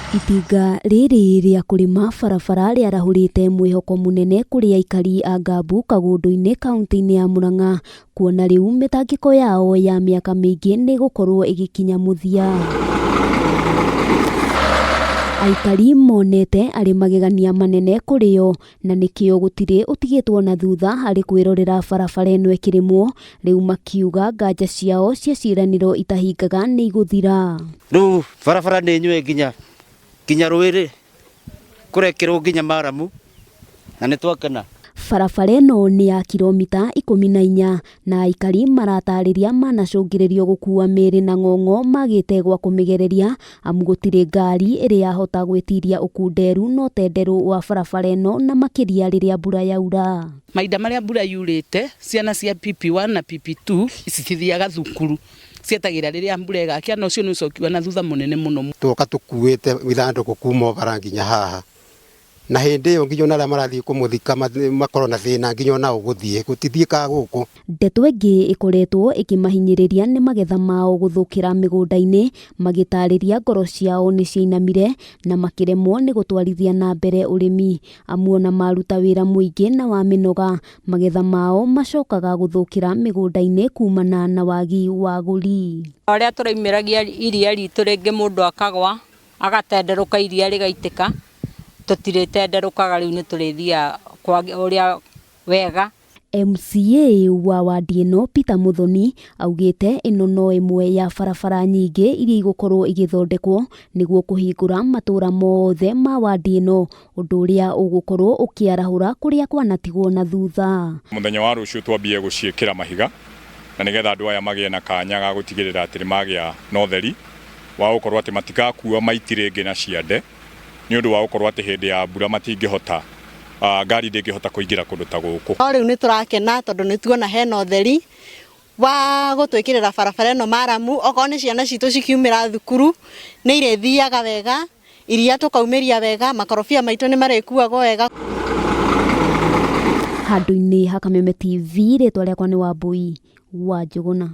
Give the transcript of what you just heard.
Itinga riri ria kurima barabara riarahurite mwihoko munene kuri aikari a Ngambu Kagundu-ini kaunti-ini ya Murang'a, kuona riu mitangiko yao ya miaka mingi ni gukorwo igikinya muthia. Aikari monete ari magegania manene kurio na nikio gutire utigitwo na thutha hari kwirorera barabara eno ikirimwo, riu makiuga nganja ciao cia ciraniro itahingaga ni iguthira. Riu barabara ni nywe kinya Ruiri kurekirwo nginya Maramu na nitwakena. Barabara eno ni ya kilomita 14 na aikari maratariria manacungiririo gukua miri na ng'ong'o magite gwa kumigereria amu gutire ngari iri yahota gwitiria ukunderu no tenderu wa barabara eno na makiria riria mbura yaura. Maida maria mbura yurite ciana cia PP1 na PP2 citithiaga thukuru cietagira riria mbura igakia no cio nucokiwa na thutha munene muno. Tuoka tukuite ithanduku kuma bara nginya haha na hindi yo nginya na marathi kumuthika makoro na thina nginya na uguthie gutithika guku. Ndeto ingi ikoretwo ikimahinyiriria ni magetha mao guthukira migunda-ini magitariria ngoro ciao ni ciinamire na makiremwo ni gutwarithia na mbere urimi amu na maruta wira muingi na wa minoga magetha mao macokaga guthukira migunda-ini kumana na wagi wa guri. Aria turaimiragia iria ritu ringi mundu akagwa agatenderuka iria rigaitika tutire-tenderukaga riu ni turithia kwa uria wega. MCA wa wadi eno Peter Muthoni augite ino no imwe ya barabara nyingi iria igukorwo igithondekwo niguo kuhingura matura mothe ma wadi eno, undu uria ugukorwo ukiarahura kuria kwanatigwo na thutha. Muthenya wa rucio twambie guciikira mahiga na nigetha andu aya magie na kanya ga gutigirira ati magia na utheri wa gukorwo ati matikakuwa maitirenge na ciande ni undu wa gukorwo ati hindi ya mbura matingihota ngari ndingihota kuingira kundu ta guku. Riu ni turakena tondu ni tuona hena utheri wa gutwikirira barabara eno Maramu, okorwo ni ciana citu cikiumira thukuru ni irethiaga wega, iria tukaumiria wega, makorobia maitu ni marekuagwo wega. Handu-ini ha Kameme TV ritwa riakwa ni Wambui wa Njuguna.